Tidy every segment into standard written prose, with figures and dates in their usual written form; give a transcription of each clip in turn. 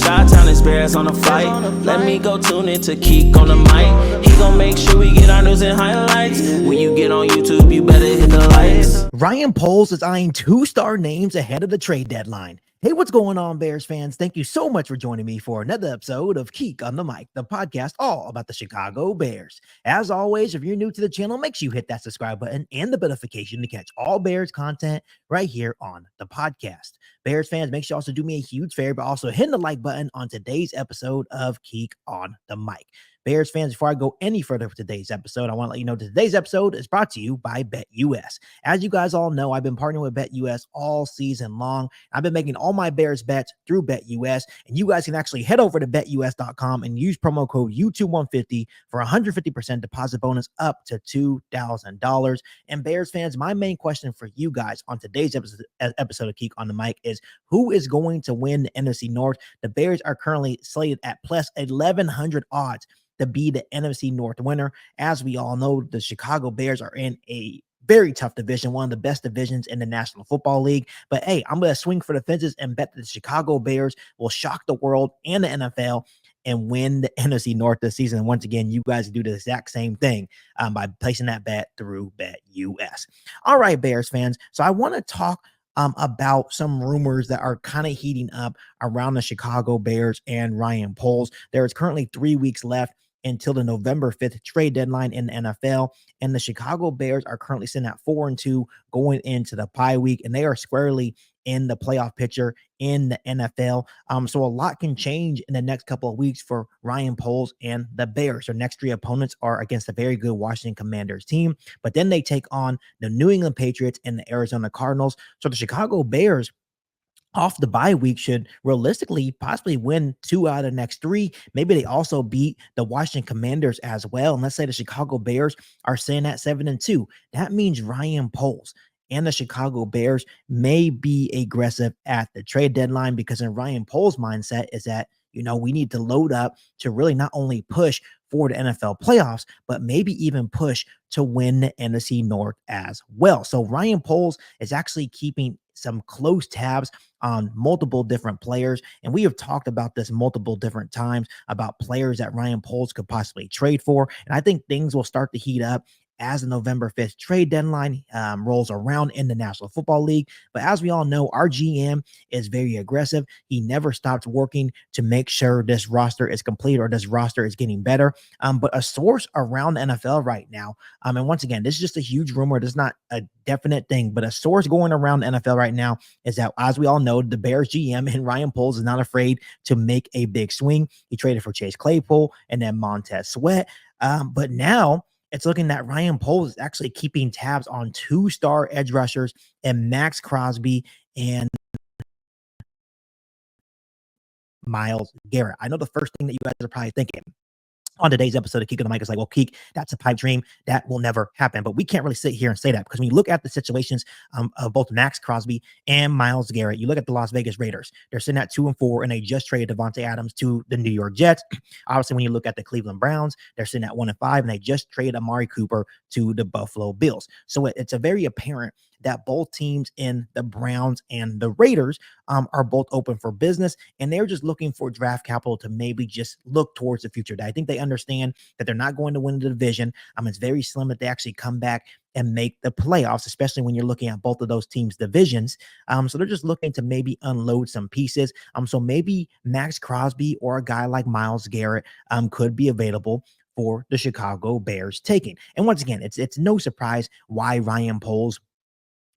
Chi-Town is Bears on the flight. Let me go tune in to Keek on the mic. He gon' make sure we get our news and highlights. When you get on YouTube, you better hit the likes. Ryan Poles is eyeing 2-star names ahead of the trade deadline. Hey, what's going on, Bears fans? Thank you so much for joining me for another episode of Keek on the Mic, the podcast all about the Chicago Bears. As always, if you're new to the channel, make sure you hit that subscribe button and the notification to catch all Bears content right here on the podcast. Bears fans, make sure you also do me a huge favor, but also hit the like button on today's episode of Keek on the Mic. Bears fans, before I go any further with today's episode, I want to let you know today's episode is brought to you by BetUS. As you guys all know, I've been partnering with BetUS all season long. I've been making all my Bears bets through BetUS, and you guys can actually head over to betus.com and use promo code YouTube150 for a 150% deposit bonus up to $2,000. And Bears fans, my main question for you guys on today's episode of Keek on the Mic is, who is going to win the NFC North? The Bears are currently slated at plus 1,100 odds to be the NFC North winner. As we all know, the Chicago Bears are in a very tough division, one of the best divisions in the National Football League. But hey, I'm going to swing for the fences and bet that the Chicago Bears will shock the world and the NFL and win the NFC North this season. And once again, you guys do the exact same thing by placing that bet through BetUS. All right, Bears fans. So I want to talk about some rumors that are kind of heating up around the Chicago Bears and Ryan Poles. There is currently 3 weeks left until the November 5th trade deadline in the NFL. And the Chicago Bears are currently sitting at 4-2 going into the bye week, and they are squarely in the playoff picture in the NFL. So a lot can change in the next couple of weeks for Ryan Poles and the Bears. Their next three opponents are against a very good Washington Commanders team, but then they take on the New England Patriots and the Arizona Cardinals. So the Chicago Bears off the bye week should realistically possibly win 2 out of the next 3. Maybe they also beat the Washington Commanders as well. And let's say the Chicago Bears are sitting at 7-2. That means Ryan Poles and the Chicago Bears may be aggressive at the trade deadline, because in Ryan Poles' mindset is that, we need to load up to really not only push for the NFL playoffs, but maybe even push to win the NFC North as well. So Ryan Poles is actually keeping some close tabs on multiple different players. And we have talked about this multiple different times about players that Ryan Poles could possibly trade for. And I think things will start to heat up as the November 5th trade deadline rolls around in the National Football League. But as we all know, our GM is very aggressive. He never stops working to make sure this roster is complete or this roster is getting better. But a source around the NFL right now, and once again, this is just a huge rumor. This is not a definite thing, but a source going around the NFL right now is that, as we all know, the Bears GM and Ryan Poles is not afraid to make a big swing. He traded for Chase Claypool and then Montez Sweat. But now it's looking that Ryan Poles is actually keeping tabs on 2-star edge rushers and Max Crosby and Myles Garrett. I know the first thing that you guys are probably thinking on today's episode of Keek on the Mic is like, well, Keek, that's a pipe dream. That will never happen. But we can't really sit here and say that, because when you look at the situations of both Max Crosby and Myles Garrett, you look at the Las Vegas Raiders. They're sitting at 2-4, and they just traded Devontae Adams to the New York Jets. Obviously, when you look at the Cleveland Browns, they're sitting at 1-5, and they just traded Amari Cooper to the Buffalo Bills. So it's a very apparent that both teams in the Browns and the Raiders are both open for business, and they're just looking for draft capital to maybe just look towards the future. I think they understand that they're not going to win the division. It's very slim that they actually come back and make the playoffs, especially when you're looking at both of those teams' divisions. So they're just looking to maybe unload some pieces. So maybe Max Crosby or a guy like Myles Garrett could be available for the Chicago Bears taking. And once again, it's no surprise why Ryan Poles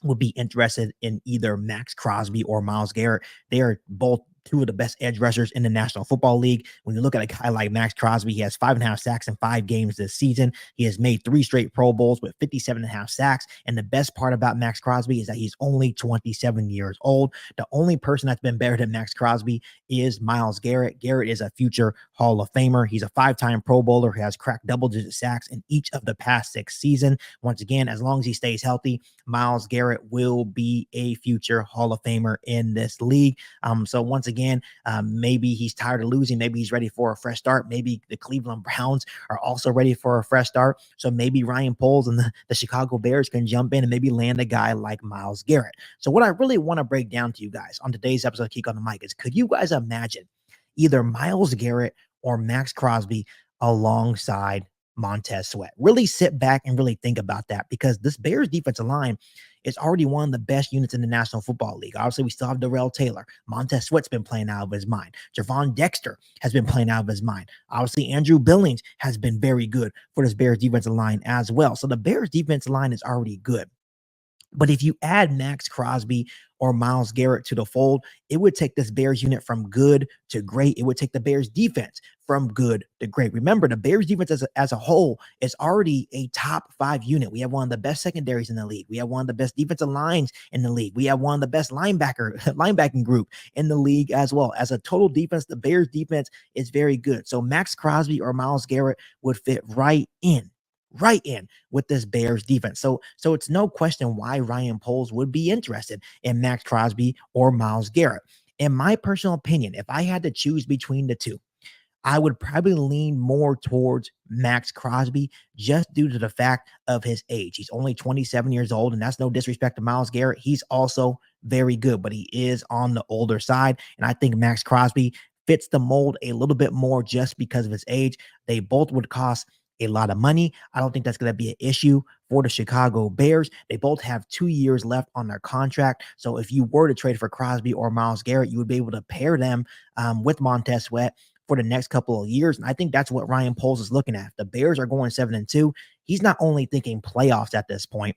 would be interested in either Max Crosby or Myles Garrett. They are both two of the best edge rushers in the National Football League. When you look at a guy like Max Crosby, he has 5.5 sacks in 5 games this season. He has made 3 straight Pro Bowls with 57.5 sacks. And the best part about Max Crosby is that he's only 27 years old. The only person that's been better than Max Crosby is Myles Garrett. Garrett is a future Hall of Famer. He's a 5-time Pro Bowler who has cracked double-digit sacks in each of the past 6 seasons. Once again, as long as he stays healthy, Myles Garrett will be a future Hall of Famer in this league. So once again, maybe he's tired of losing. Maybe he's ready for a fresh start. Maybe the Cleveland Browns are also ready for a fresh start. So maybe Ryan Poles and the Chicago Bears can jump in and maybe land a guy like Myles Garrett. So what I really want to break down to you guys on today's episode of Keek on the Mic is, could you guys imagine either Myles Garrett or Max Crosby alongside Montez Sweat. Really sit back and really think about that, because this Bears defensive line is already one of the best units in the National Football League. Obviously, we still have Darrell Taylor. Montez Sweat's been playing out of his mind. Javon Dexter has been playing out of his mind. Obviously, Andrew Billings has been very good for this Bears defensive line as well. So the Bears defensive line is already good. But if you add Max Crosby or Myles Garrett to the fold, it would take this Bears unit from good to great. It would take the Bears defense from good to great. Remember, the Bears defense as a whole is already a top 5 unit. We have one of the best secondaries in the league. We have one of the best defensive lines in the league. We have one of the best linebacking group in the league as well. As a total defense, the Bears defense is very good. So Max Crosby or Myles Garrett would fit right in with this Bears defense. So it's no question why Ryan Poles would be interested in Max Crosby or Myles Garrett. In my personal opinion, if I had to choose between the two, I would probably lean more towards Max Crosby, just due to the fact of his age. He's only 27 years old, and that's no disrespect to Myles Garrett. He's also very good, but he is on the older side. And I think Max Crosby fits the mold a little bit more just because of his age. They both would cost a lot of money. I don't think that's going to be an issue for the Chicago Bears. They both have 2 years left on their contract. So if you were to trade for Crosby or Myles Garrett, you would be able to pair them with Montez Sweat for the next couple of years. And I think that's what Ryan Poles is looking at. The Bears are going 7-2. He's not only thinking playoffs at this point,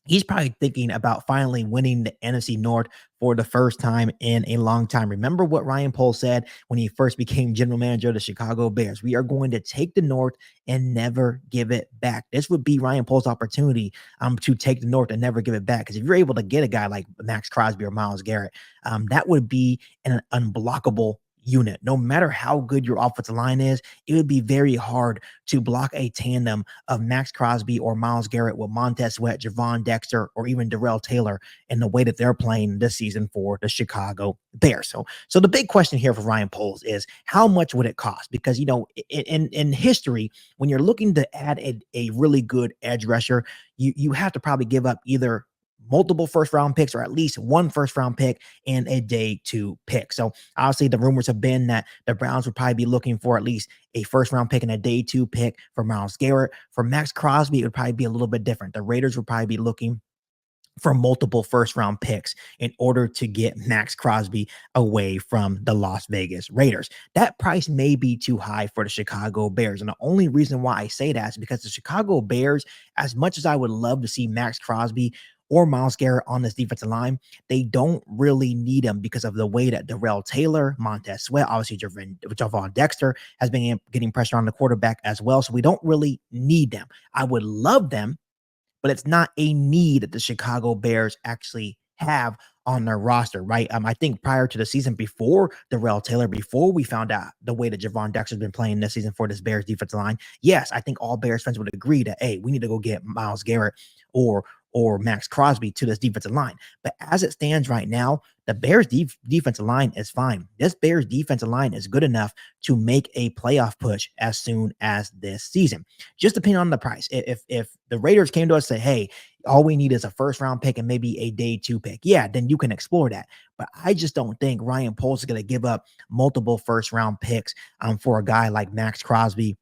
he's probably thinking about finally winning the NFC North for the first time in a long time. Remember what Ryan Poles said when he first became general manager of the Chicago Bears: we are going to take the North and never give it back. This would be Ryan Poles' opportunity to take the North and never give it back. Because if you're able to get a guy like Max Crosby or Myles Garrett, that would be an unblockable unit. No matter how good your offensive line is, it would be very hard to block a tandem of Max Crosby or Myles Garrett with Montez Sweat, Javon Dexter, or even Darrell Taylor in the way that they're playing this season for the Chicago Bears. So the big question here for Ryan Poles is, how much would it cost? Because, in history, when you're looking to add a really good edge rusher, you have to probably give up either multiple first round picks or at least one first round pick and a day 2 pick. So obviously the rumors have been that the Browns would probably be looking for at least a first round pick and a day 2 pick for Myles Garrett. For Max Crosby, it would probably be a little bit different. The Raiders would probably be looking for multiple first round picks in order to get Max Crosby away from the Las Vegas Raiders. That price may be too high for the Chicago Bears. And the only reason why I say that is because the Chicago Bears, as much as I would love to see Max Crosby or Myles Garrett on this defensive line, they don't really need him because of the way that Darrell Taylor, Montez Sweat, obviously Javon Dexter has been getting pressure on the quarterback as well. So we don't really need them. I would love them, but it's not a need that the Chicago Bears actually have on their roster, right? I think prior to the season, before Darrell Taylor, before we found out the way that Javon Dexter's been playing this season for this Bears defensive line, yes, I think all Bears fans would agree that, hey, we need to go get Myles Garrett or Max Crosby to this defensive line. But as it stands right now, the Bears defensive line is fine. This Bears defensive line is good enough to make a playoff push as soon as this season. Just depending on the price. If the Raiders came to us and say, hey, all we need is a first round pick and maybe a day 2 pick, yeah, then you can explore that. But I just don't think Ryan Poles is going to give up multiple first round picks for a guy like Max Crosby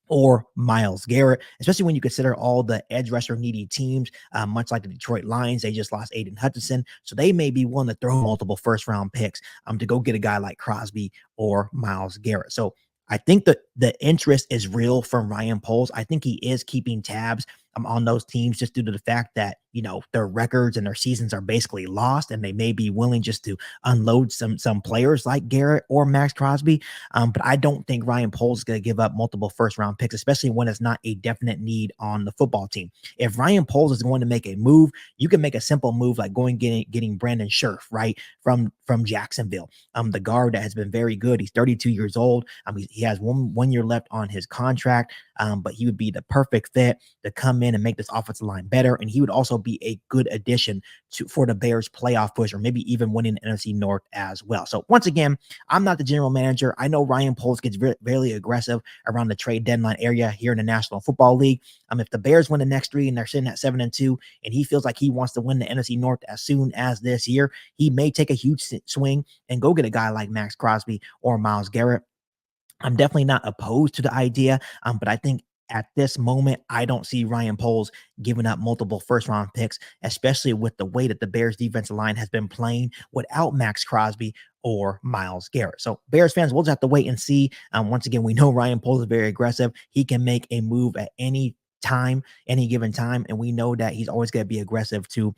or Myles Garrett, especially when you consider all the edge rusher needy teams, much like the Detroit Lions. They just lost Aiden Hutchinson, so they may be willing to throw multiple first round picks to go get a guy like Crosby or Myles Garrett. So I think that the interest is real from Ryan Poles. I think he is keeping tabs on those teams just due to the fact that, their records and their seasons are basically lost, and they may be willing just to unload some players like Garrett or Max Crosby. But I don't think Ryan Poles is going to give up multiple first round picks, especially when it's not a definite need on the football team. If Ryan Poles is going to make a move, you can make a simple move like getting Brandon Scherf, right, from Jacksonville, the guard that has been very good. He's 32 years old. He has one year left on his contract, but he would be the perfect fit to come in and make this offensive line better. And he would also be a good addition for the Bears playoff push, or maybe even winning the NFC North as well. So once again, I'm not the general manager. I know Ryan Poles gets very aggressive around the trade deadline area here in the National Football League. If the Bears win the next 3 and they're sitting at 7-2, and he feels like he wants to win the NFC North as soon as this year, he may take a huge swing and go get a guy like Max Crosby or Myles Garrett. I'm definitely not opposed to the idea, but I think at this moment, I don't see Ryan Poles giving up multiple first-round picks, especially with the way that the Bears defensive line has been playing without Max Crosby or Myles Garrett. So Bears fans, we'll just have to wait and see. Once again, we know Ryan Poles is very aggressive. He can make a move at any given time, and we know that he's always going to be aggressive to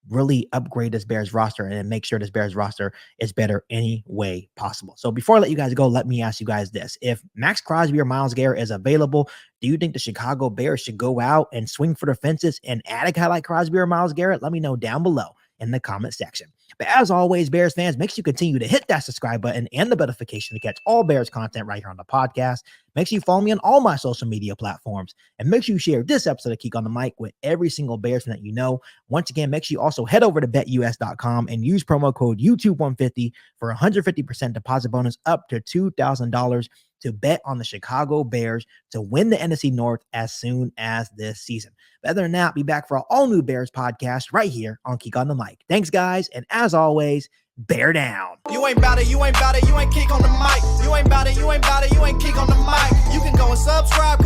really upgrade this Bears roster and make sure this Bears roster is better any way possible. So before I let you guys go, let me ask you guys this. If Max Crosby or Myles Garrett is available, do you think the Chicago Bears should go out and swing for the fences and add a guy like Crosby or Myles Garrett? Let me know down below in the comment section. But as always, Bears fans, make sure you continue to hit that subscribe button and the notification to catch all Bears content right here on the podcast. Make sure you follow me on all my social media platforms, and make sure you share this episode of Geek on the Mic with every single Bears fan that you know. Once again, make sure you also head over to betus.com and use promo code YouTube150 for 150% deposit bonus up to $2,000 to bet on the Chicago Bears to win the NFC North as soon as this season. But other than that, be back for an all-new Bears podcast right here on Geek on the Mic. Thanks, guys, and as always, bear down. You ain't bout it, you ain't bout it, you ain't Geek on the Mic. You ain't bout it, you ain't bout it, you ain't Geek on the Mic. You can go and subscribe.